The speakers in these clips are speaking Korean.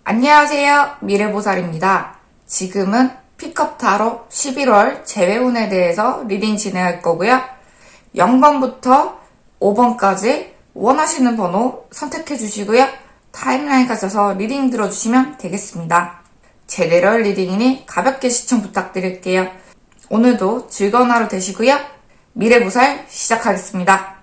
안녕하세요. 미래보살입니다. 지금은 픽업 타로 11월 재회운에 대해서 리딩 진행할 거고요. 0번부터 5번까지 원하시는 번호 선택해 주시고요. 타임라인 가셔서 리딩 들어주시면 되겠습니다. 제대로 리딩이니 가볍게 시청 부탁드릴게요. 오늘도 즐거운 하루 되시고요. 미래보살 시작하겠습니다.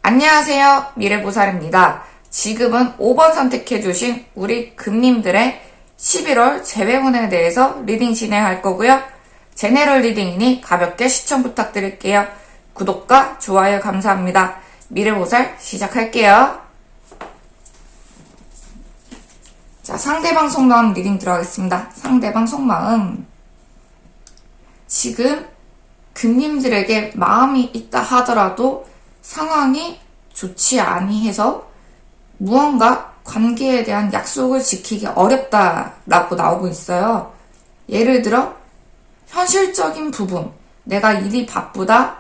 안녕하세요. 미래보살입니다. 지금은 5번 선택해주신 우리 금님들의 11월 재회운에 대해서 리딩 진행할 거고요. 제네럴 리딩이니 가볍게 시청 부탁드릴게요. 구독과 좋아요 감사합니다. 미래보살 시작할게요. 자, 상대방 속마음 리딩 들어가겠습니다. 상대방 속마음. 지금 금님들에게 마음이 있다 하더라도 상황이 좋지 아니해서 무언가 관계에 대한 약속을 지키기 어렵다라고 나오고 있어요. 예를 들어 현실적인 부분, 내가 일이 바쁘다,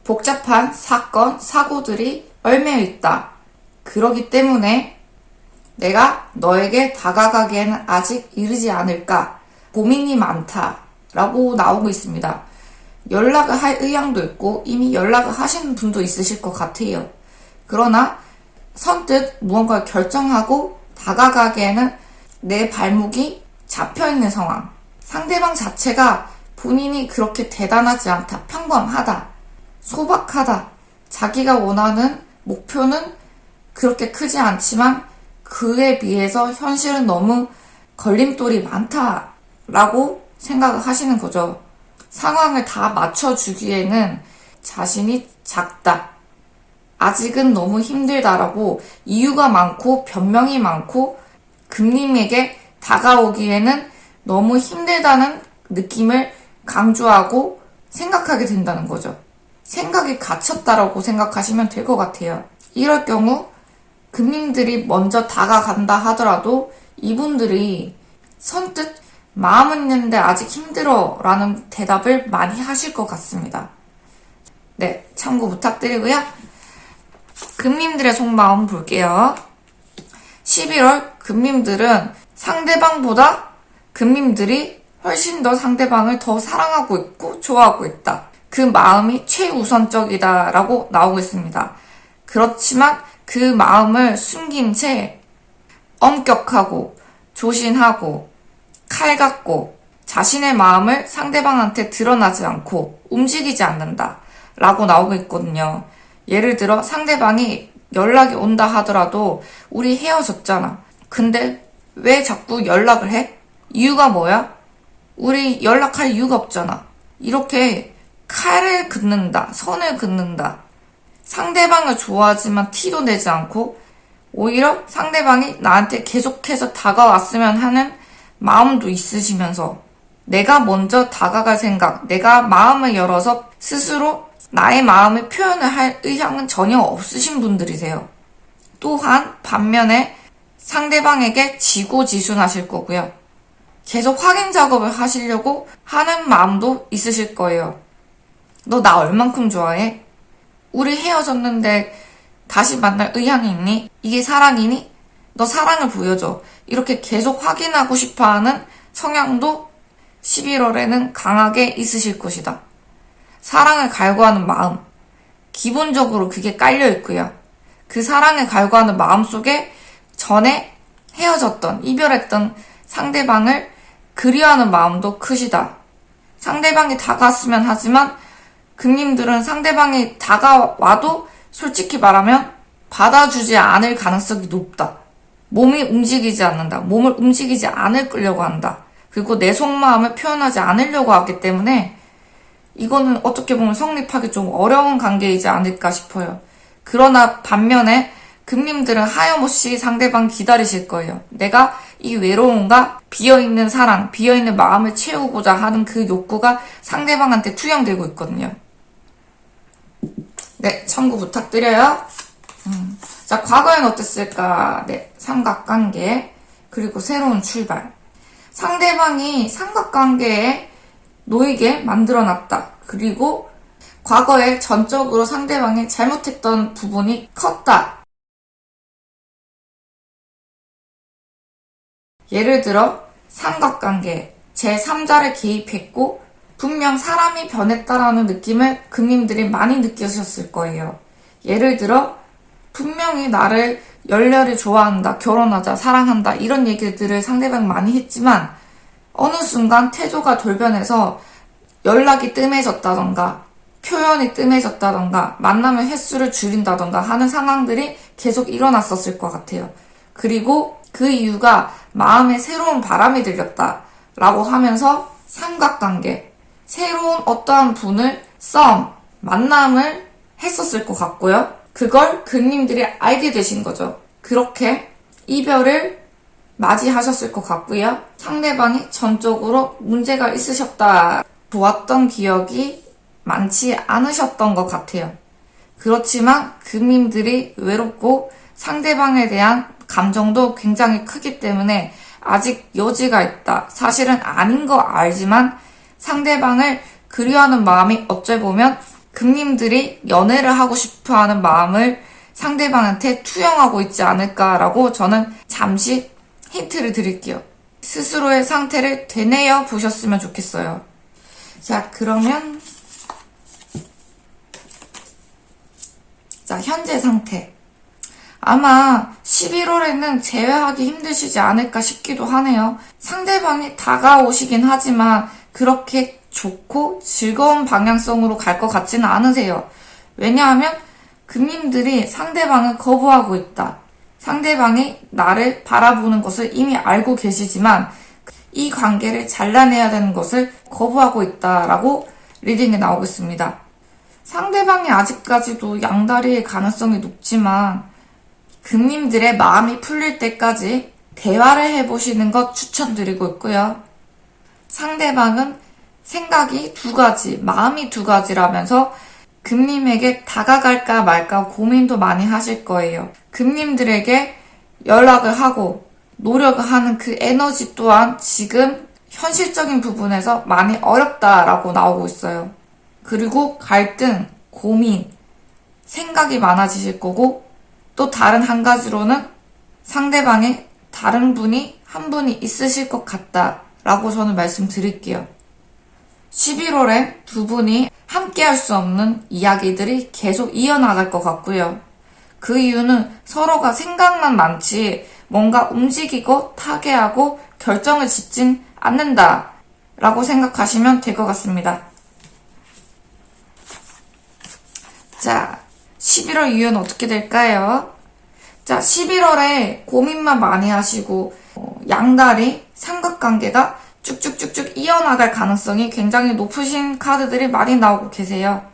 복잡한 사건, 사고들이 얽매여 있다. 그러기 때문에 내가 너에게 다가가기에는 아직 이르지 않을까, 고민이 많다라고 나오고 있습니다. 연락을 할 의향도 있고 이미 연락을 하시는 분도 있으실 것 같아요. 그러나 선뜻 무언가를 결정하고 다가가기에는 내 발목이 잡혀있는 상황. 상대방 자체가 본인이 그렇게 대단하지 않다, 평범하다, 소박하다, 자기가 원하는 목표는 그렇게 크지 않지만 그에 비해서 현실은 너무 걸림돌이 많다라고 생각을 하시는 거죠. 상황을 다 맞춰주기에는 자신이 작다, 아직은 너무 힘들다라고 이유가 많고 변명이 많고 금님에게 다가오기에는 너무 힘들다는 느낌을 강조하고 생각하게 된다는 거죠. 생각이 갇혔다라고 생각하시면 될 것 같아요. 이럴 경우 금님들이 먼저 다가간다 하더라도 이분들이 선뜻 마음은 있는데 아직 힘들어 라는 대답을 많이 하실 것 같습니다. 네, 참고 부탁드리고요. 금님들의 속마음 볼게요. 11월 금님들은 상대방보다 금님들이 훨씬 더 상대방을 더 사랑하고 있고 좋아하고 있다. 그 마음이 최우선적이다 라고 나오고 있습니다. 그렇지만 그 마음을 숨긴 채 엄격하고 조신하고 칼 같고 자신의 마음을 상대방한테 드러나지 않고 움직이지 않는다 라고 나오고 있거든요. 예를 들어 상대방이 연락이 온다 하더라도 우리 헤어졌잖아. 근데 왜 자꾸 연락을 해? 이유가 뭐야? 우리 연락할 이유가 없잖아. 이렇게 칼을 긋는다, 선을 긋는다. 상대방을 좋아하지만 티도 내지 않고 오히려 상대방이 나한테 계속해서 다가왔으면 하는 마음도 있으시면서 내가 먼저 다가갈 생각, 내가 마음을 열어서 스스로 나의 마음을 표현을 할 의향은 전혀 없으신 분들이세요. 또한 반면에 상대방에게 지고지순하실 거고요. 계속 확인 작업을 하시려고 하는 마음도 있으실 거예요. 너 나 얼만큼 좋아해? 우리 헤어졌는데 다시 만날 의향이 있니? 이게 사랑이니? 너 사랑을 보여줘. 이렇게 계속 확인하고 싶어하는 성향도 11월에는 강하게 있으실 것이다. 사랑을 갈구하는 마음, 기본적으로 그게 깔려 있고요. 그 사랑을 갈구하는 마음 속에 전에 헤어졌던, 이별했던 상대방을 그리워하는 마음도 크시다. 상대방이 다가왔으면 하지만 금님들은 상대방이 다가와도 솔직히 말하면 받아주지 않을 가능성이 높다. 몸이 움직이지 않는다. 몸을 움직이지 않으려고 한다. 그리고 내 속마음을 표현하지 않으려고 하기 때문에 이거는 어떻게 보면 성립하기 좀 어려운 관계이지 않을까 싶어요. 그러나 반면에 금님들은 하염없이 상대방 기다리실 거예요. 내가 이 외로움과 비어있는 사랑, 비어있는 마음을 채우고자 하는 그 욕구가 상대방한테 투영되고 있거든요. 네, 참고 부탁드려요. 자, 과거엔 어땠을까? 네, 삼각관계, 그리고 새로운 출발. 상대방이 삼각관계에 놓이게 만들어놨다. 그리고 과거에 전적으로 상대방이 잘못했던 부분이 컸다. 예를 들어 삼각관계, 제3자를 개입했고 분명 사람이 변했다라는 느낌을 금님들이 많이 느끼셨을 거예요. 예를 들어 분명히 나를 열렬히 좋아한다, 결혼하자, 사랑한다 이런 얘기들을 상대방 많이 했지만 어느 순간 태도가 돌변해서 연락이 뜸해졌다던가 표현이 뜸해졌다던가 만나면 횟수를 줄인다던가 하는 상황들이 계속 일어났었을 것 같아요. 그리고 그 이유가 마음에 새로운 바람이 들렸다 라고 하면서 삼각관계, 새로운 어떠한 분을 만남을 했었을 것 같고요. 그걸 금님들이 알게 되신 거죠. 그렇게 이별을 맞이하셨을 것 같고요. 상대방이 전적으로 문제가 있으셨다, 좋았던 기억이 많지 않으셨던 것 같아요. 그렇지만 금님들이 외롭고 상대방에 대한 감정도 굉장히 크기 때문에 아직 여지가 있다. 사실은 아닌 거 알지만 상대방을 그리워하는 마음이 어쩔 보면 금님들이 연애를 하고 싶어하는 마음을 상대방한테 투영하고 있지 않을까라고 저는 잠시 힌트를 드릴게요. 스스로의 상태를 되뇌어 보셨으면 좋겠어요. 자, 그러면 현재 상태. 아마 11월에는 재회하기 힘드시지 않을까 싶기도 하네요. 상대방이 다가오시긴 하지만 그렇게 좋고 즐거운 방향성으로 갈 것 같지는 않으세요. 왜냐하면 금님들이 상대방을 거부하고 있다. 상대방이 나를 바라보는 것을 이미 알고 계시지만 이 관계를 잘라내야 되는 것을 거부하고 있다라고 리딩에 나오고 있습니다. 상대방이 아직까지도 양다리의 가능성이 높지만 금님들의 마음이 풀릴 때까지 대화를 해보시는 것 추천드리고 있고요. 상대방은 생각이 두 가지, 마음이 두 가지라면서 금님에게 다가갈까 말까 고민도 많이 하실 거예요. 금님들에게 연락을 하고 노력을 하는 그 에너지 또한 지금 현실적인 부분에서 많이 어렵다라고 나오고 있어요. 그리고 갈등, 고민, 생각이 많아지실 거고 또 다른 한 가지로는 상대방의 다른 분이 한 분이 있으실 것 같다라고 저는 말씀드릴게요. 11월에 두 분이 함께 할 수 없는 이야기들이 계속 이어나갈 것 같고요. 그 이유는 서로가 생각만 많지 뭔가 움직이고 타개하고 결정을 짓진 않는다라고 생각하시면 될 것 같습니다. 자, 11월 이후는 어떻게 될까요? 자, 11월에 고민만 많이 하시고 양다리, 삼각관계가 쭉쭉쭉쭉 이어나갈 가능성이 굉장히 높으신 카드들이 많이 나오고 계세요.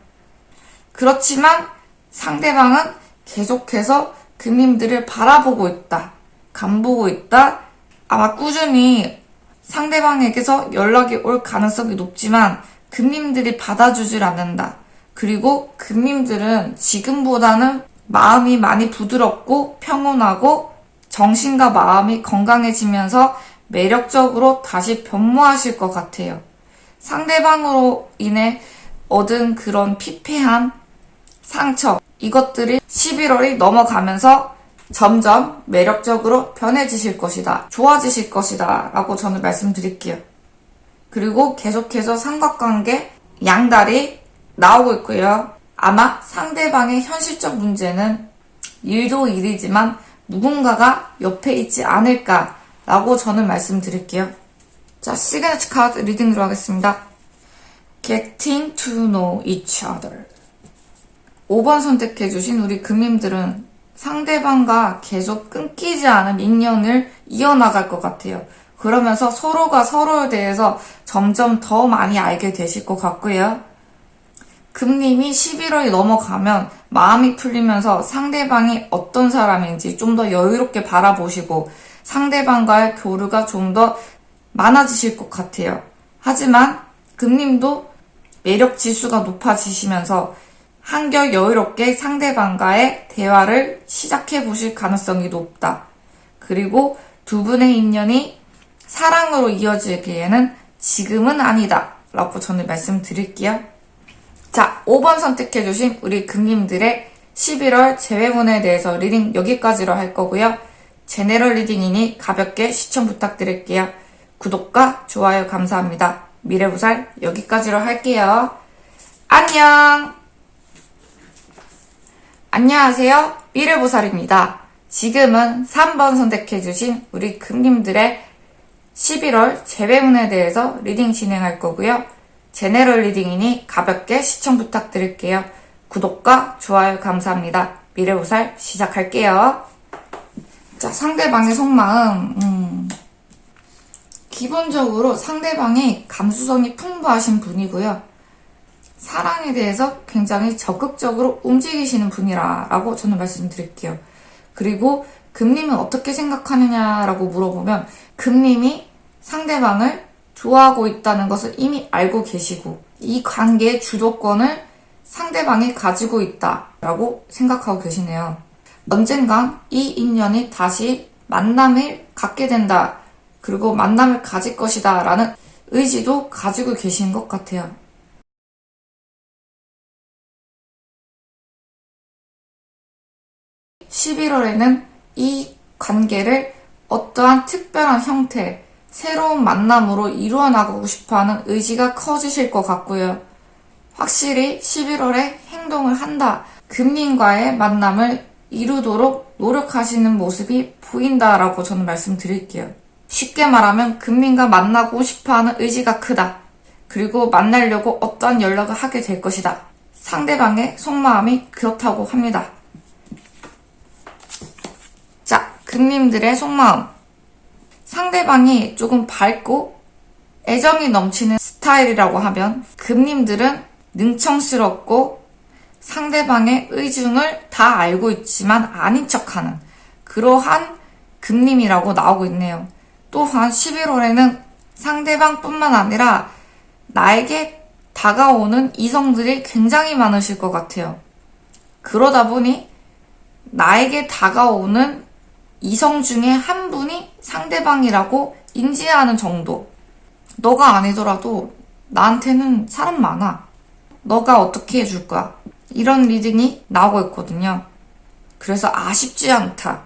그렇지만 상대방은 계속해서 금님들을 바라보고 있다, 간보고 있다, 아마 꾸준히 상대방에게서 연락이 올 가능성이 높지만 금님들이 받아주질 않는다. 그리고 금님들은 지금보다는 마음이 많이 부드럽고 평온하고 정신과 마음이 건강해지면서 매력적으로 다시 변모하실 것 같아요. 상대방으로 인해 얻은 그런 피폐한 상처, 이것들이 11월이 넘어가면서 점점 매력적으로 변해지실 것이다, 좋아지실 것이다 라고 저는 말씀드릴게요. 그리고 계속해서 삼각관계, 양다리 나오고 있고요. 아마 상대방의 현실적 문제는 일도 일이지만 누군가가 옆에 있지 않을까라고 저는 말씀드릴게요. 자, 시그니처 카드 리딩 들어가겠습니다. Getting to know each other. 5번 선택해주신 우리 금님들은 상대방과 계속 끊기지 않은 인연을 이어나갈 것 같아요. 그러면서 서로가 서로에 대해서 점점 더 많이 알게 되실 것 같고요. 금님이 11월이 넘어가면 마음이 풀리면서 상대방이 어떤 사람인지 좀 더 여유롭게 바라보시고 상대방과의 교류가 좀 더 많아지실 것 같아요. 하지만 금님도 매력 지수가 높아지시면서 한결 여유롭게 상대방과의 대화를 시작해 보실 가능성이 높다. 그리고 두 분의 인연이 사랑으로 이어지기에는 지금은 아니다 라고 저는 말씀드릴게요. 자, 5번 선택해주신 우리 금님들의 11월 재회운에 대해서 리딩 여기까지로 할 거고요. 제네럴 리딩이니 가볍게 시청 부탁드릴게요. 구독과 좋아요 감사합니다. 미래보살 여기까지로 할게요. 안녕! 안녕하세요. 미래보살입니다. 지금은 3번 선택해주신 우리 금님들의 11월 재배운에 대해서 리딩 진행할 거고요. 제네럴 리딩이니 가볍게 시청 부탁드릴게요. 구독과 좋아요 감사합니다. 미래보살 시작할게요. 자, 상대방의 속마음. 기본적으로 상대방이 감수성이 풍부하신 분이고요. 사랑에 대해서 굉장히 적극적으로 움직이시는 분이라고 저는 말씀드릴게요. 그리고 금님은 어떻게 생각하느냐라고 물어보면 금님이 상대방을 좋아하고 있다는 것을 이미 알고 계시고 이 관계의 주도권을 상대방이 가지고 있다라고 생각하고 계시네요. 언젠간 이 인연이 다시 만남을 갖게 된다. 그리고 만남을 가질 것이다 라는 의지도 가지고 계신 것 같아요. (11월에는) 이 관계를 어떠한 특별한 형태, 새로운 만남으로 이루어 나가고 싶어하는 의지가 커지실 것 같고요. 확실히 11월에 행동을 한다. 금님과의 만남을 이루도록 노력하시는 모습이 보인다라고 저는 말씀드릴게요. 쉽게 말하면 금님과 만나고 싶어하는 의지가 크다. 그리고 만나려고 어떠한 연락을 하게 될 것이다. 상대방의 속마음이 그렇다고 합니다. 자, 금님들의 속마음. 상대방이 조금 밝고 애정이 넘치는 스타일이라고 하면 금님들은 능청스럽고 상대방의 의중을 다 알고 있지만 아닌 척하는 그러한 금님이라고 나오고 있네요. 또한 11월에는 상대방뿐만 아니라 나에게 다가오는 이성들이 굉장히 많으실 것 같아요. 그러다 보니 나에게 다가오는 이성 중에 한 분이 상대방이라고 인지하는 정도. 너가 아니더라도 나한테는 사람 많아. 너가 어떻게 해줄 거야? 이런 리딩이 나오고 있거든요. 그래서 아쉽지 않다.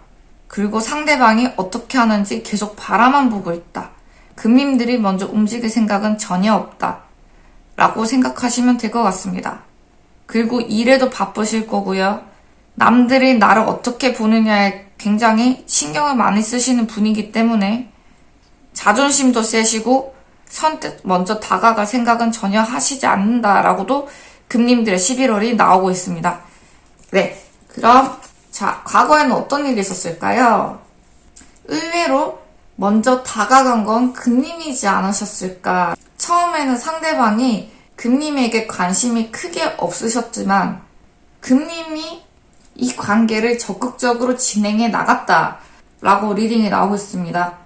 그리고 상대방이 어떻게 하는지 계속 바라만 보고 있다. 금님들이 먼저 움직일 생각은 전혀 없다. 라고 생각하시면 될 것 같습니다. 그리고 일에도 바쁘실 거고요. 남들이 나를 어떻게 보느냐에 굉장히 신경을 많이 쓰시는 분이기 때문에 자존심도 세시고 선뜻 먼저 다가갈 생각은 전혀 하시지 않는다라고도 금님들의 11월이 나오고 있습니다. 네, 그럼 자, 과거에는 어떤 일이 있었을까요? 의외로 먼저 다가간 건 금님이지 않으셨을까? 처음에는 상대방이 금님에게 관심이 크게 없으셨지만 금님이 이 관계를 적극적으로 진행해 나갔다라고 리딩이 나오고 있습니다.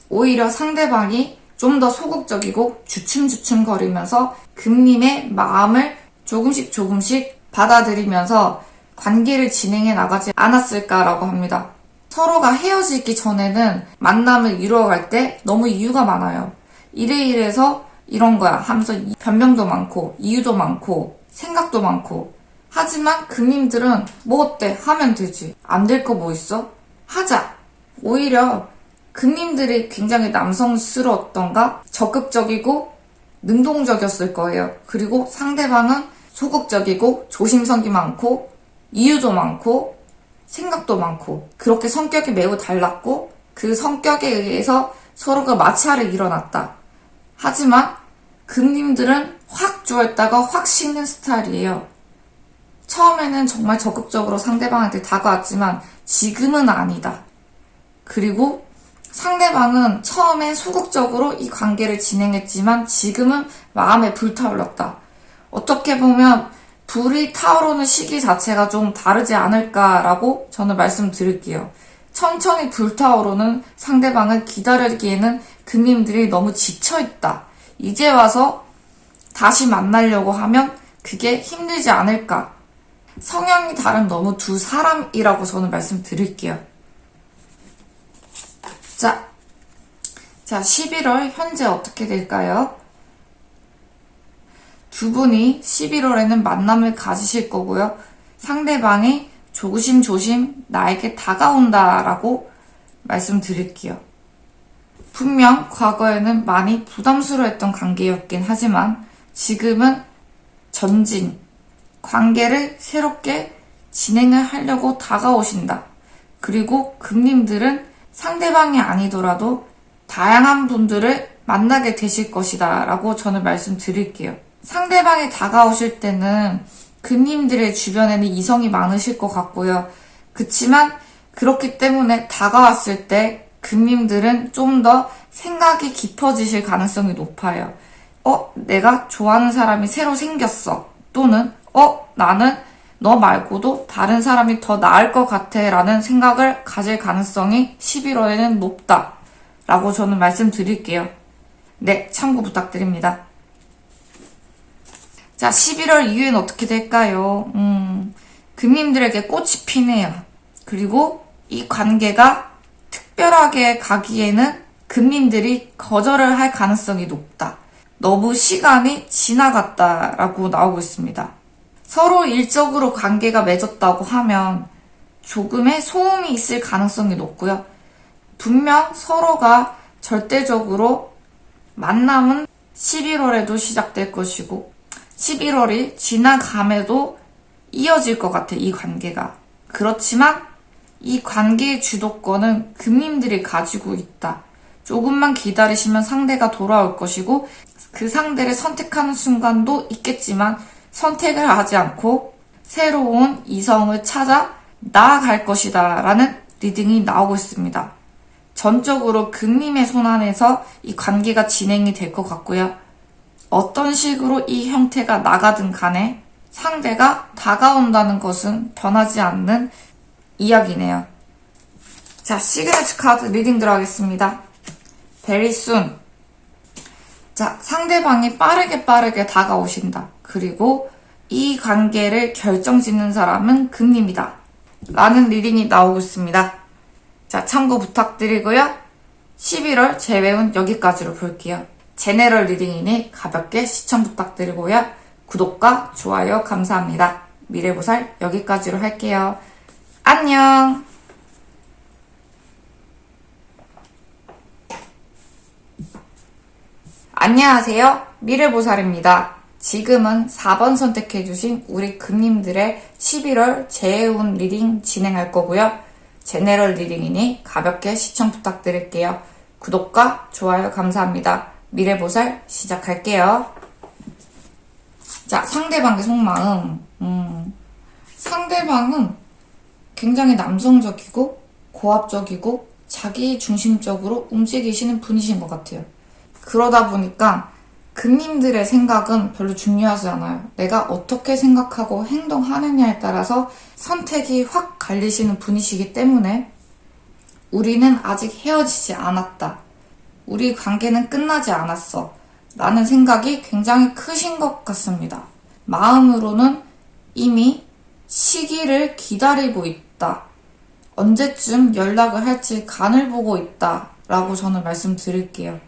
오히려 상대방이 좀 더 소극적이고 주춤주춤거리면서 금님의 마음을 조금씩 받아들이면서 관계를 진행해 나가지 않았을까라고 합니다. 서로가 헤어지기 전에는 만남을 이루어갈 때 너무 이유가 많아요. 이래서 이런 거야 하면서 변명도 많고 이유도 많고 생각도 많고 하지만 금님들은 뭐 어때? 하면 되지. 안 될 거 뭐 있어? 하자. 오히려 금님들이 굉장히 남성스러웠던가 적극적이고 능동적이었을 거예요. 그리고 상대방은 소극적이고 조심성이 많고 이유도 많고 생각도 많고 그렇게 성격이 매우 달랐고 그 성격에 의해서 서로가 마찰이 일어났다. 하지만 금님들은 확 좋아했다가 확 식는 스타일이에요. 처음에는 정말 적극적으로 상대방한테 다가왔지만 지금은 아니다. 그리고 상대방은 처음엔 소극적으로 이 관계를 진행했지만 지금은 마음에 불타올랐다. 어떻게 보면 불이 타오르는 시기 자체가 좀 다르지 않을까라고 저는 말씀드릴게요. 천천히 불타오르는 상대방을 기다리기에는 금님들이 너무 지쳐있다. 이제 와서 다시 만나려고 하면 그게 힘들지 않을까. 성향이 다른 너무 두 사람이라고 저는 말씀드릴게요. 자, 11월 현재 어떻게 될까요? 두 분이 11월에는 만남을 가지실 거고요. 상대방이 조심조심 나에게 다가온다라고 말씀드릴게요. 분명 과거에는 많이 부담스러웠던 관계였긴 하지만 지금은 전진, 관계를 새롭게 진행을 하려고 다가오신다. 그리고 금님들은 상대방이 아니더라도 다양한 분들을 만나게 되실 것이다 라고 저는 말씀드릴게요. 상대방이 다가오실 때는 금님들의 주변에는 이성이 많으실 것 같고요. 그치만 그렇기 때문에 다가왔을 때 금님들은 좀 더 생각이 깊어지실 가능성이 높아요. 내가 좋아하는 사람이 새로 생겼어. 또는 나는 너 말고도 다른 사람이 더 나을 것 같아 라는 생각을 가질 가능성이 11월에는 높다 라고 저는 말씀드릴게요. 네, 참고 부탁드립니다. 자, 11월 이후엔 어떻게 될까요? 금님들에게 꽃이 피네요. 그리고 이 관계가 특별하게 가기에는 금님들이 거절을 할 가능성이 높다. 너무 시간이 지나갔다라고 나오고 있습니다. 서로 일적으로 관계가 맺었다고 하면 조금의 소음이 있을 가능성이 높고요. 분명 서로가 절대적으로 만남은 11월에도 시작될 것이고 11월이 지나감에도 이어질 것 같아, 이 관계가. 그렇지만 이 관계의 주도권은 금님들이 가지고 있다. 조금만 기다리시면 상대가 돌아올 것이고 그 상대를 선택하는 순간도 있겠지만 선택을 하지 않고 새로운 이성을 찾아 나아갈 것이다 라는 리딩이 나오고 있습니다. 전적으로 금님의 손 안에서 이 관계가 진행이 될 것 같고요. 어떤 식으로 이 형태가 나가든 간에 상대가 다가온다는 것은 변하지 않는 이야기네요. 자, 시그니처 카드 리딩 들어가겠습니다. Very soon. 자, 상대방이 빠르게 다가오신다. 그리고 이 관계를 결정짓는 사람은 금님이다. 라는 리딩이 나오고 있습니다. 자, 참고 부탁드리고요. 11월 재회운 여기까지로 볼게요. 제네럴 리딩이니 가볍게 시청 부탁드리고요. 구독과 좋아요 감사합니다. 미래보살 여기까지로 할게요. 안녕! 안녕하세요. 미래보살입니다. 지금은 4번 선택해주신 우리 금님들의 11월 재해운 리딩 진행할 거고요. 제네럴 리딩이니 가볍게 시청 부탁드릴게요. 구독과 좋아요 감사합니다. 미래보살 시작할게요. 자, 상대방의 속마음. 상대방은 굉장히 남성적이고 고압적이고 자기 중심적으로 움직이시는 분이신 것 같아요. 그러다 보니까 금님들의 생각은 별로 중요하지 않아요. 내가 어떻게 생각하고 행동하느냐에 따라서 선택이 확 갈리시는 분이시기 때문에 우리는 아직 헤어지지 않았다. 우리 관계는 끝나지 않았어. 라는 생각이 굉장히 크신 것 같습니다. 마음으로는 이미 시기를 기다리고 있다. 언제쯤 연락을 할지 간을 보고 있다. 라고 저는 말씀드릴게요.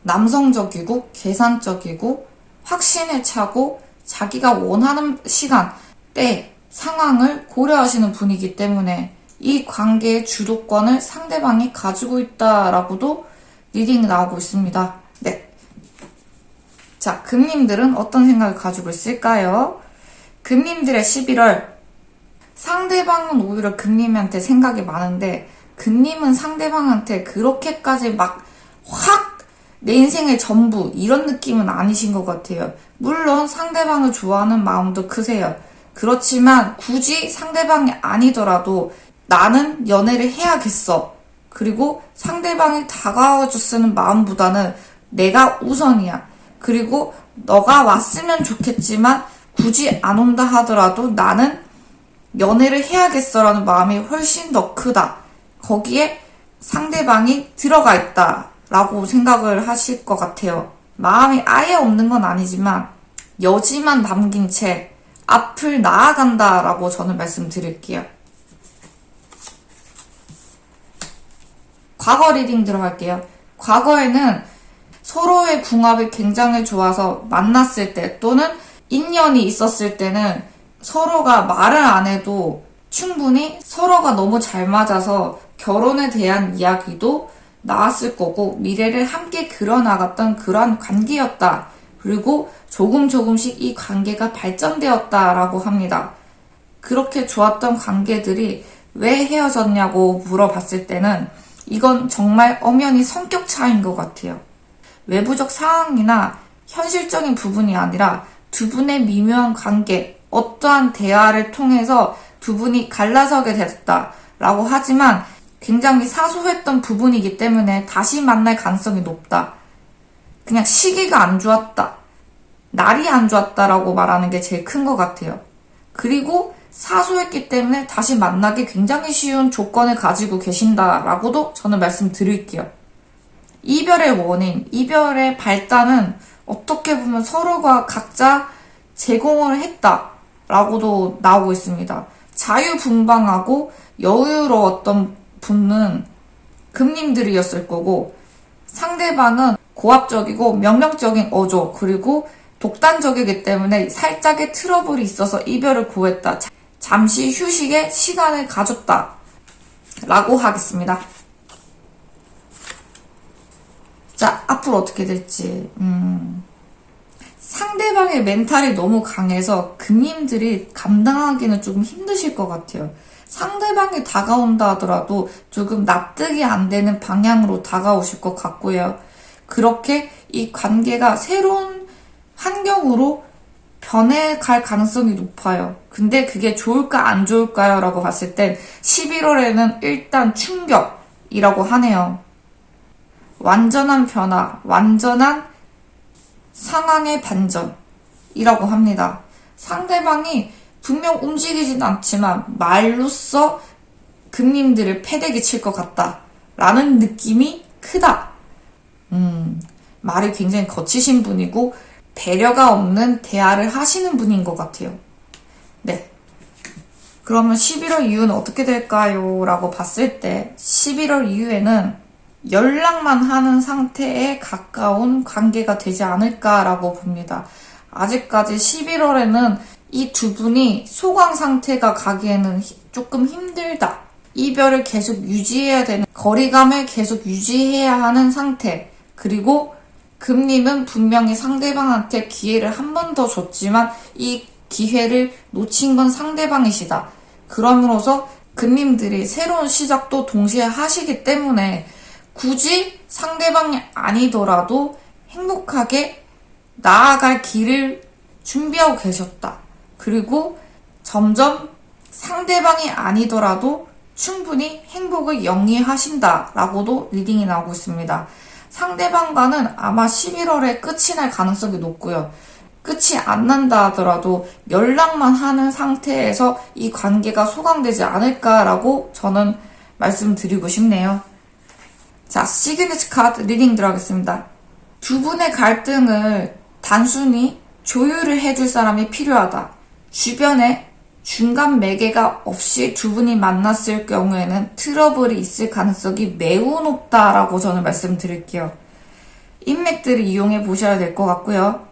남성적이고 계산적이고 확신에 차고 자기가 원하는 시간, 때, 상황을 고려하시는 분이기 때문에 이 관계의 주도권을 상대방이 가지고 있다라고도 리딩이 나오고 있습니다. 네. 자, 금님들은 어떤 생각을 가지고 있을까요? 금님들의 11월. 상대방은 오히려 금님한테 생각이 많은데 금님은 상대방한테 그렇게까지 막 확 내 인생의 전부 이런 느낌은 아니신 것 같아요. 물론 상대방을 좋아하는 마음도 크세요. 그렇지만 굳이 상대방이 아니더라도 나는 연애를 해야겠어. 그리고 상대방이 다가와줬으는 마음보다는 내가 우선이야. 그리고 너가 왔으면 좋겠지만 굳이 안 온다 하더라도 나는 연애를 해야겠어라는 마음이 훨씬 더 크다. 거기에 상대방이 들어가 있다. 라고 생각을 하실 것 같아요. 마음이 아예 없는 건 아니지만 여지만 남긴 채 앞을 나아간다 라고 저는 말씀드릴게요. 과거 리딩 들어갈게요. 과거에는 서로의 궁합이 굉장히 좋아서 만났을 때 또는 인연이 있었을 때는 서로가 말을 안 해도 충분히 서로가 너무 잘 맞아서 결혼에 대한 이야기도 나왔을 거고 미래를 함께 그려나갔던 그러한 관계였다. 그리고 조금씩 이 관계가 발전되었다라고 합니다. 그렇게 좋았던 관계들이 왜 헤어졌냐고 물어봤을 때는 이건 정말 엄연히 성격 차이인 것 같아요. 외부적 상황이나 현실적인 부분이 아니라 두 분의 미묘한 관계, 어떠한 대화를 통해서 두 분이 갈라서게 됐다라고 하지만 굉장히 사소했던 부분이기 때문에 다시 만날 가능성이 높다. 그냥 시기가 안 좋았다. 날이 안 좋았다라고 말하는 게 제일 큰 것 같아요. 그리고 사소했기 때문에 다시 만나기 굉장히 쉬운 조건을 가지고 계신다라고도 저는 말씀드릴게요. 이별의 원인, 이별의 발단은 어떻게 보면 서로가 각자 제공을 했다라고도 나오고 있습니다. 자유분방하고 여유로웠던 분은 금님들이었을 거고 상대방은 고압적이고 명령적인 어조 그리고 독단적이기 때문에 살짝의 트러블이 있어서 이별을 고했다. 잠시 휴식의 시간을 가졌다. 라고 하겠습니다. 자, 앞으로 어떻게 될지. 상대방의 멘탈이 너무 강해서 금님들이 감당하기는 조금 힘드실 것 같아요. 상대방이 다가온다 하더라도 조금 납득이 안 되는 방향으로 다가오실 것 같고요. 그렇게 이 관계가 새로운 환경으로 변해갈 가능성이 높아요. 근데 그게 좋을까 안 좋을까요? 라고 봤을 땐 11월에는 일단 충격이라고 하네요. 완전한 변화, 완전한 상황의 반전이라고 합니다. 상대방이 분명 움직이진 않지만 말로써 금님들을 패대기 칠 것 같다 라는 느낌이 크다. 말이 굉장히 거치신 분이고 배려가 없는 대화를 하시는 분인 것 같아요. 네. 그러면 11월 이후는 어떻게 될까요? 라고 봤을 때 11월 이후에는 연락만 하는 상태에 가까운 관계가 되지 않을까라고 봅니다. 아직까지 11월에는 이 두 분이 소강 상태가 가기에는 조금 힘들다. 이별을 계속 유지해야 되는, 거리감을 계속 유지해야 하는 상태. 그리고 금님은 분명히 상대방한테 기회를 한 번 더 줬지만 이 기회를 놓친 건 상대방이시다. 그럼으로써 금님들이 새로운 시작도 동시에 하시기 때문에 굳이 상대방이 아니더라도 행복하게 나아갈 길을 준비하고 계셨다. 그리고 점점 상대방이 아니더라도 충분히 행복을 영위하신다라고도 리딩이 나오고 있습니다. 상대방과는 아마 11월에 끝이 날 가능성이 높고요. 끝이 안 난다 하더라도 연락만 하는 상태에서 이 관계가 소강되지 않을까라고 저는 말씀드리고 싶네요. 자, 시그니처 카드 리딩 들어가겠습니다. 두 분의 갈등을 단순히 조율을 해줄 사람이 필요하다. 주변에 중간 매개가 없이 두 분이 만났을 경우에는 트러블이 있을 가능성이 매우 높다라고 저는 말씀드릴게요. 인맥들을 이용해 보셔야 될 것 같고요.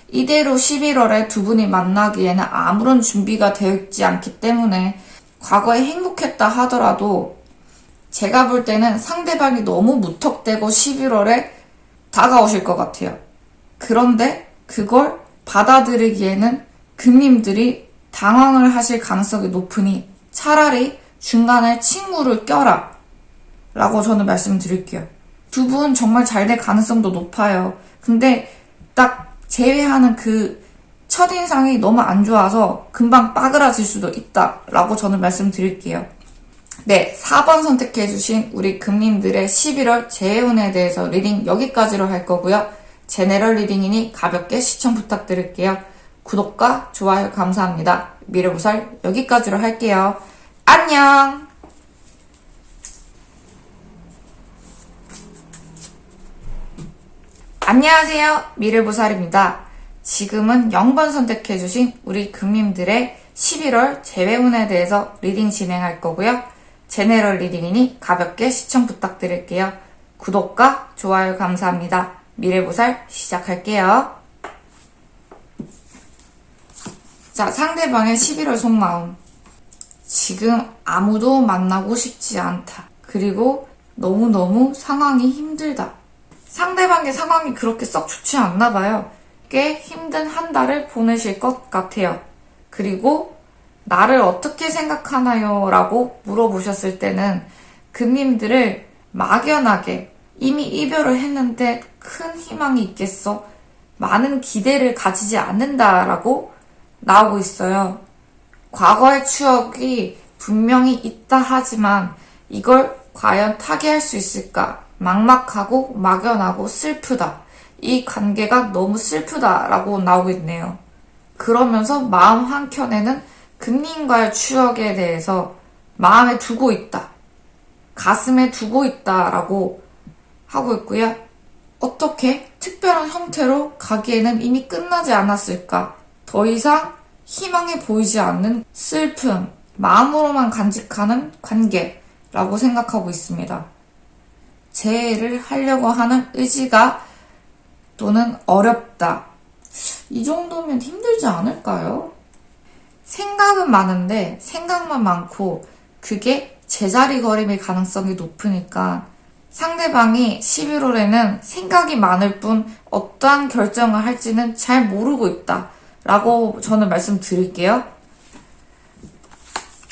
이대로 11월에 두 분이 만나기에는 아무런 준비가 되어 있지 않기 때문에 과거에 행복했다 하더라도 제가 볼 때는 상대방이 너무 무턱대고 11월에 다가오실 것 같아요. 그런데 그걸 받아들이기에는 금님들이 당황을 하실 가능성이 높으니 차라리 중간에 친구를 껴라 라고 저는 말씀드릴게요. 두 분 정말 잘 될 가능성도 높아요. 근데 딱 제외하는 그 첫인상이 너무 안 좋아서 금방 빠그라질 수도 있다 라고 저는 말씀드릴게요. 네, 4번 선택해주신 우리 금님들의 11월 재해운에 대해서 리딩 여기까지로 할 거고요. 제네럴 리딩이니 가볍게 시청 부탁드릴게요. 구독과 좋아요 감사합니다. 미래보살 여기까지로 할게요. 안녕! 안녕하세요. 미래보살입니다. 지금은 0번 선택해주신 우리 금님들의 11월 재회운에 대해서 리딩 진행할 거고요. 제네럴 리딩이니 가볍게 시청 부탁드릴게요. 구독과 좋아요 감사합니다. 미래보살 시작할게요. 자, 상대방의 11월 속마음. 지금 아무도 만나고 싶지 않다. 그리고 너무너무 상황이 힘들다. 상대방의 상황이 그렇게 썩 좋지 않나 봐요. 꽤 힘든 한 달을 보내실 것 같아요. 그리고 나를 어떻게 생각하나요? 라고 물어보셨을 때는 금님들을 막연하게 이미 이별을 했는데 큰 희망이 있겠어? 많은 기대를 가지지 않는다라고 나오고 있어요. 과거의 추억이 분명히 있다 하지만 이걸 과연 타개할 수 있을까? 막막하고 막연하고 슬프다. 이 관계가 너무 슬프다라고 나오고 있네요. 그러면서 마음 한켠에는 금님과의 추억에 대해서 마음에 두고 있다. 가슴에 두고 있다라고 하고 있고요. 어떻게 특별한 형태로 가기에는 이미 끝나지 않았을까? 더 이상 희망이 보이지 않는 슬픔, 마음으로만 간직하는 관계라고 생각하고 있습니다. 재회를 하려고 하는 의지가 또는 어렵다. 이 정도면 힘들지 않을까요? 생각은 많은데 생각만 많고 그게 제자리 걸음일 가능성이 높으니까 상대방이 11월에는 생각이 많을 뿐 어떠한 결정을 할지는 잘 모르고 있다 라고 저는 말씀드릴게요.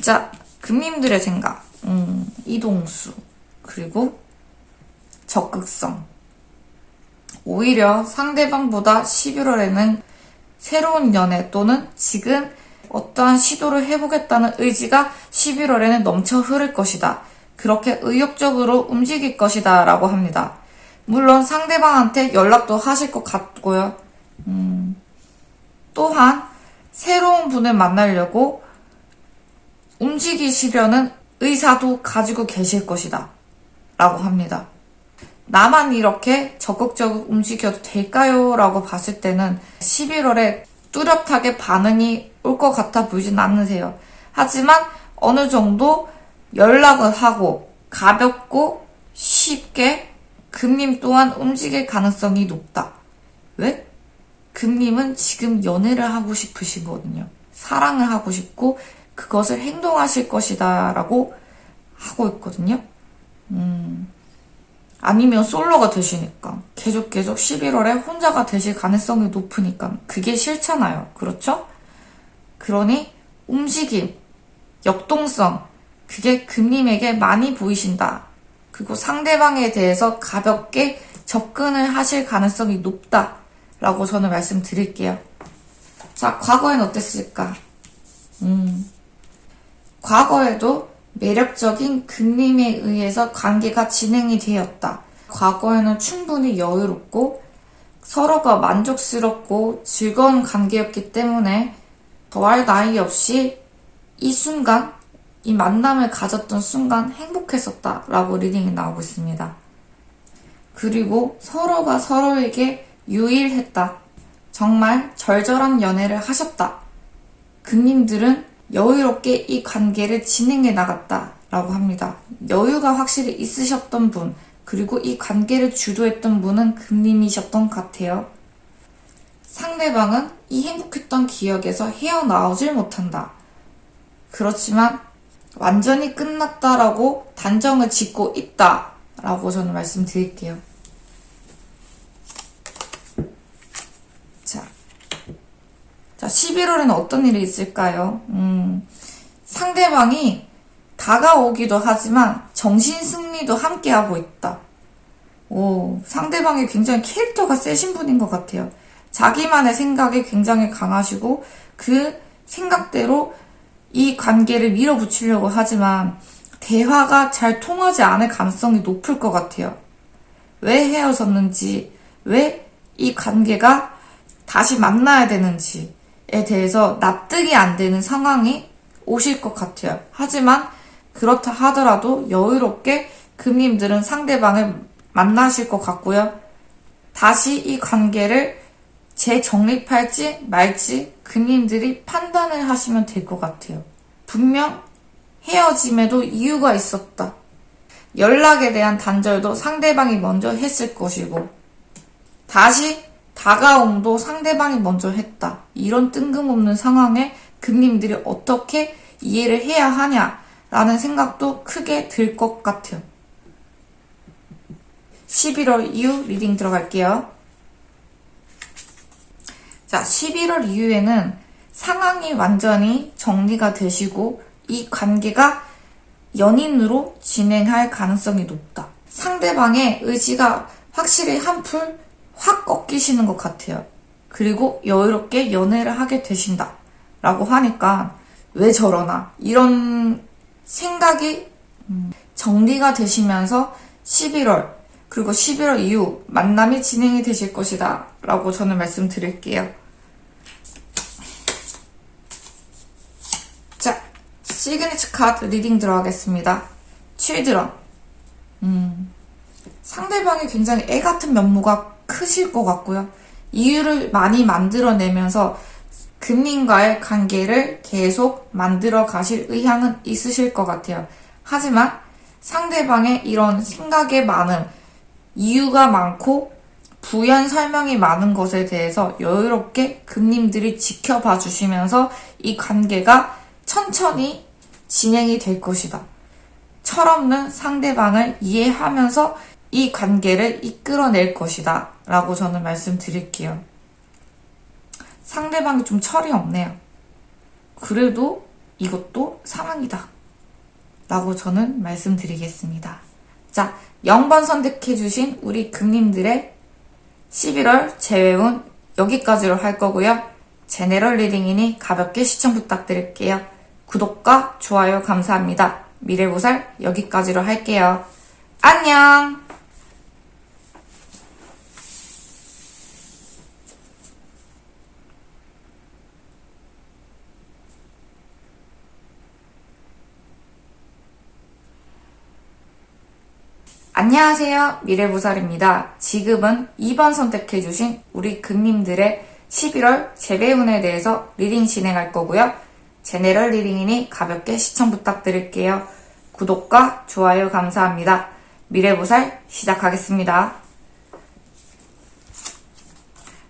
자, 금님들의 생각, 이동수, 그리고 적극성. 오히려 상대방보다 11월에는 새로운 연애 또는 지금 어떠한 시도를 해보겠다는 의지가 11월에는 넘쳐 흐를 것이다. 그렇게 의욕적으로 움직일 것이다 라고 합니다. 물론 상대방한테 연락도 하실 것 같고요. 또한 새로운 분을 만나려고 움직이시려는 의사도 가지고 계실 것이다 라고 합니다. 나만 이렇게 적극적으로 움직여도 될까요? 라고 봤을 때는 11월에 뚜렷하게 반응이 올 것 같아 보이진 않으세요. 하지만 어느 정도 연락을 하고 가볍고 쉽게 금님 또한 움직일 가능성이 높다. 왜? 금님은 지금 연애를 하고 싶으시거든요. 사랑을 하고 싶고 그것을 행동하실 것이다 라고 하고 있거든요. 아니면 솔로가 되시니까 계속 11월에 혼자가 되실 가능성이 높으니까 그게 싫잖아요. 그렇죠? 그러니 움직임, 역동성 그게 금님에게 많이 보이신다. 그리고 상대방에 대해서 가볍게 접근을 하실 가능성이 높다 라고 저는 말씀드릴게요. 자, 과거엔 어땠을까? 과거에도 매력적인 금님에 의해서 관계가 진행이 되었다. 과거에는 충분히 여유롭고 서로가 만족스럽고 즐거운 관계였기 때문에 더할 나위 없이 이 순간, 이 만남을 가졌던 순간 행복했었다라고 리딩이 나오고 있습니다. 그리고 서로가 서로에게 유일했다. 정말 절절한 연애를 하셨다. 금님들은 여유롭게 이 관계를 진행해 나갔다라고 합니다. 여유가 확실히 있으셨던 분, 그리고 이 관계를 주도했던 분은 금님이셨던 것 같아요. 상대방은 이 행복했던 기억에서 헤어나오질 못한다. 그렇지만 완전히 끝났다라고 단정을 짓고 있다라고 저는 말씀드릴게요. 자, 11월에는 어떤 일이 있을까요? 상대방이 다가오기도 하지만 정신승리도 함께하고 있다. 상대방이 굉장히 캐릭터가 세신 분인 것 같아요. 자기만의 생각이 굉장히 강하시고 그 생각대로 이 관계를 밀어붙이려고 하지만 대화가 잘 통하지 않을 가능성이 높을 것 같아요. 왜 헤어졌는지, 왜 이 관계가 다시 만나야 되는지에 대해서 납득이 안 되는 상황이 오실 것 같아요. 하지만 그렇다 하더라도 여유롭게 금님들은 상대방을 만나실 것 같고요. 다시 이 관계를 재정립할지 말지 금님들이 판단을 하시면 될 것 같아요. 분명 헤어짐에도 이유가 있었다. 연락에 대한 단절도 상대방이 먼저 했을 것이고 다시 다가옴도 상대방이 먼저 했다. 이런 뜬금없는 상황에 금님들이 어떻게 이해를 해야 하냐라고 라는 생각도 크게 들 것 같아요. 11월 이후 리딩 들어갈게요. 자, 11월 이후에는 상황이 완전히 정리가 되시고 이 관계가 연인으로 진행할 가능성이 높다. 상대방의 의지가 확실히 한풀 확 꺾이시는 것 같아요. 그리고 여유롭게 연애를 하게 되신다. 라고 하니까 왜 저러나 이런 생각이 정리가 되시면서 11월 그리고 11월 이후 만남이 진행이 되실 것이다. 라고 저는 말씀드릴게요. 자, 시그니처 카드 리딩 들어가겠습니다. 칠드런. 상대방이 굉장히 애 같은 면모가 크실 것 같고요. 이유를 많이 만들어내면서 금님과의 관계를 계속 만들어 가실 의향은 있으실 것 같아요. 하지만 상대방의 이런 생각의 많음, 이유가 많고 부연 설명이 많은 것에 대해서 여유롭게 금님들이 지켜봐 주시면서 이 관계가 천천히 진행이 될 것이다. 철없는 상대방을 이해하면서 이 관계를 이끌어낼 것이다. 라고 저는 말씀드릴게요. 상대방이 좀 철이 없네요. 그래도 이것도 사랑이다. 라고 저는 말씀드리겠습니다. 자, 0번 선택해주신 우리 금님들의 11월 재회운 여기까지로 할 거고요. 제네럴 리딩이니 가볍게 시청 부탁드릴게요. 구독과 좋아요 감사합니다. 미래보살 여기까지로 할게요. 안녕! 안녕하세요. 미래보살입니다. 지금은 2번 선택해주신 우리 금님들의 11월 재배운에 대해서 리딩 진행할 거고요. 제네럴 리딩이니 가볍게 시청 부탁드릴게요. 구독과 좋아요 감사합니다. 미래보살 시작하겠습니다.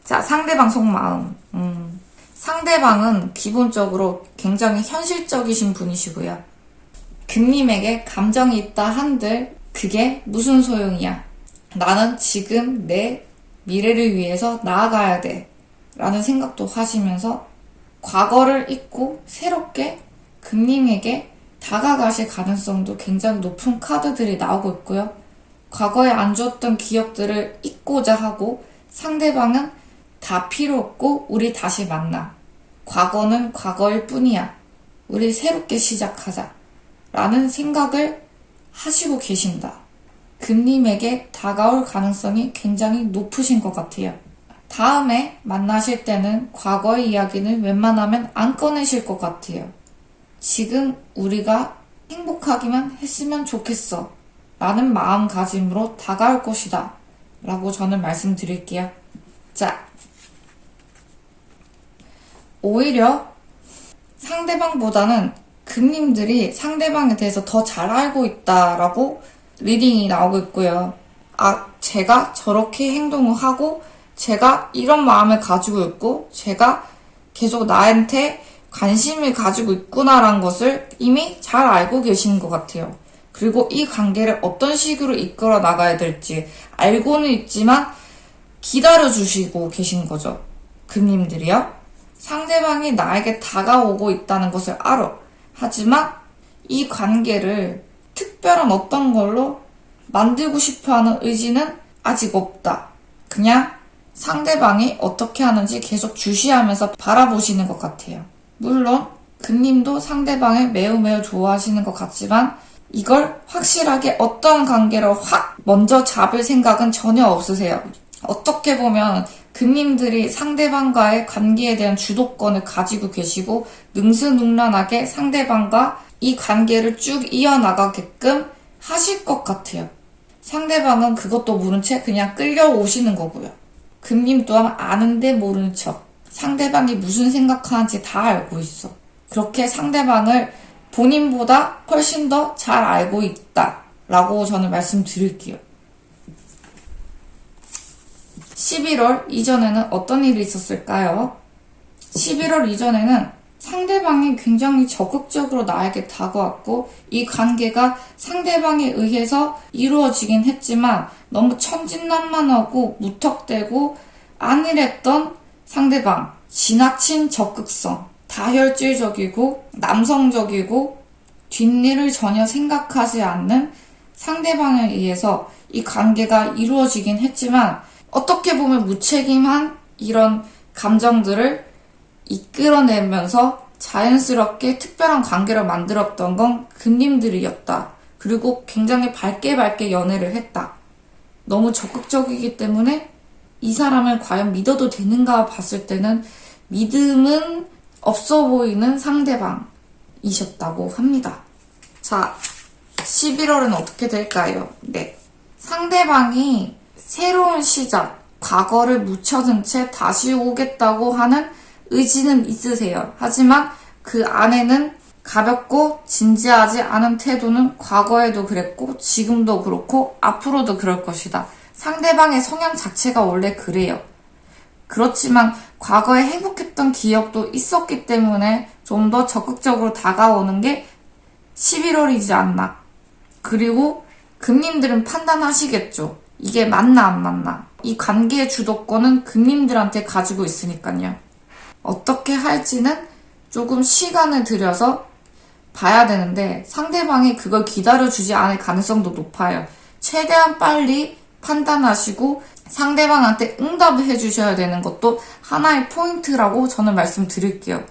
자, 상대방 속마음. 상대방은 기본적으로 굉장히 현실적이신 분이시고요. 금님에게 감정이 있다 한들 그게 무슨 소용이야. 나는 지금 내 미래를 위해서 나아가야 돼. 라는 생각도 하시면서 과거를 잊고 새롭게 금님에게 다가가실 가능성도 굉장히 높은 카드들이 나오고 있고요. 과거에 안 좋았던 기억들을 잊고자 하고 상대방은 다 필요 없고 우리 다시 만나. 과거는 과거일 뿐이야. 우리 새롭게 시작하자. 라는 생각을 하시고 계신다. 금님에게 다가올 가능성이 굉장히 높으신 것 같아요. 다음에 만나실 때는 과거의 이야기는 웬만하면 안 꺼내실 것 같아요. 지금 우리가 행복하기만 했으면 좋겠어. 라는 마음가짐으로 다가올 것이다. 라고 저는 말씀드릴게요. 자, 오히려 상대방보다는 금님들이 상대방에 대해서 더 잘 알고 있다라고 리딩이 나오고 있고요. 아, 제가 저렇게 행동을 하고 제가 이런 마음을 가지고 있고 제가 계속 나한테 관심을 가지고 있구나라는 것을 이미 잘 알고 계시는 것 같아요. 그리고 이 관계를 어떤 식으로 이끌어 나가야 될지 알고는 있지만 기다려주시고 계신 거죠. 금님들이요. 상대방이 나에게 다가오고 있다는 것을 알아. 하지만 이 관계를 특별한 어떤 걸로 만들고 싶어하는 의지는 아직 없다. 그냥 상대방이 어떻게 하는지 계속 주시하면서 바라보시는 것 같아요. 물론 금님도 상대방을 매우 좋아하시는 것 같지만 이걸 확실하게 어떠한 관계로 확 먼저 잡을 생각은 전혀 없으세요. 어떻게 보면 금님들이 상대방과의 관계에 대한 주도권을 가지고 계시고 능수능란하게 상대방과 이 관계를 쭉 이어나가게끔 하실 것 같아요. 상대방은 그것도 모른 채 그냥 끌려오시는 거고요. 금님 또한 아는데 모르는 척. 상대방이 무슨 생각하는지 다 알고 있어. 그렇게 상대방을 본인보다 훨씬 더 잘 알고 있다. 라고 저는 말씀드릴게요. 11월 이전에는 어떤 일이 있었을까요? 11월 이전에는 상대방이 굉장히 적극적으로 나에게 다가왔고 이 관계가 상대방에 의해서 이루어지긴 했지만 너무 천진난만하고 무턱대고 안일했던 상대방, 지나친 적극성, 다혈질적이고 남성적이고 뒷일을 전혀 생각하지 않는 상대방에 의해서 이 관계가 이루어지긴 했지만 어떻게 보면 무책임한 이런 감정들을 이끌어내면서 자연스럽게 특별한 관계를 만들었던 건 금님들이었다. 그리고 굉장히 밝게 연애를 했다. 너무 적극적이기 때문에 이 사람을 과연 믿어도 되는가 봤을 때는 믿음은 없어 보이는 상대방이셨다고 합니다. 자, 11월은 어떻게 될까요? 네. 상대방이 새로운 시작, 과거를 묻혀둔 채 다시 오겠다고 하는 의지는 있으세요. 하지만 그 안에는 가볍고 진지하지 않은 태도는 과거에도 그랬고 지금도 그렇고 앞으로도 그럴 것이다. 상대방의 성향 자체가 원래 그래요. 그렇지만 과거에 행복했던 기억도 있었기 때문에 좀 더 적극적으로 다가오는 게 11월이지 않나. 그리고 금님들은 판단하시겠죠. 이게 맞나 안 맞나. 이 관계의 주도권은 금님들한테 가지고 있으니까요. 어떻게 할지는 조금 시간을 들여서 봐야 되는데 상대방이 그걸 기다려주지 않을 가능성도 높아요. 최대한 빨리 판단하시고 상대방한테 응답을 해주셔야 되는 것도 하나의 포인트라고 저는 말씀드릴게요.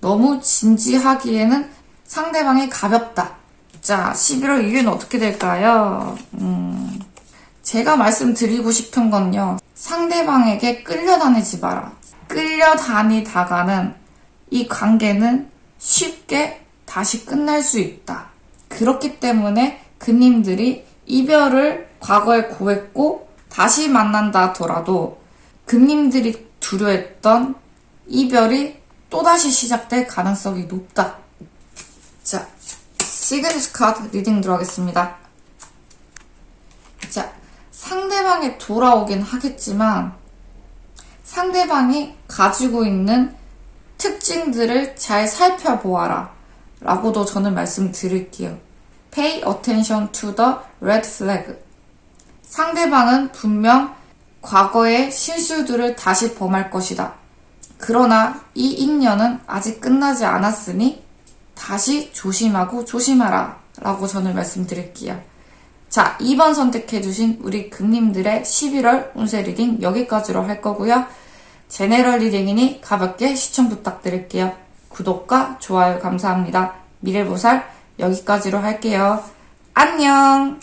너무 진지하기에는 상대방이 가볍다. 자, 11월 이후에는 어떻게 될까요? 제가 말씀드리고 싶은 건요. 상대방에게 끌려다니지 마라. 끌려다니다가는 이 관계는 쉽게 다시 끝날 수 있다. 그렇기 때문에 금님들이 이별을 과거에 고했고 다시 만난다 하더라도 금님들이 두려워했던 이별이 또다시 시작될 가능성이 높다. 자, 시그니처 카드 리딩 들어가겠습니다. 자, 상대방이 돌아오긴 하겠지만 상대방이 가지고 있는 특징들을 잘 살펴보아라 라고도 저는 말씀드릴게요. Pay attention to the red flag. 상대방은 분명 과거의 실수들을 다시 범할 것이다. 그러나 이 인연은 아직 끝나지 않았으니 다시 조심하고 조심하라 라고 저는 말씀드릴게요. 자, 2번 선택해주신 우리 금님들의 11월 운세 리딩 여기까지로 할 거고요. 제네럴 리딩이니 가볍게 시청 부탁드릴게요. 구독과 좋아요 감사합니다. 미래보살 여기까지로 할게요. 안녕!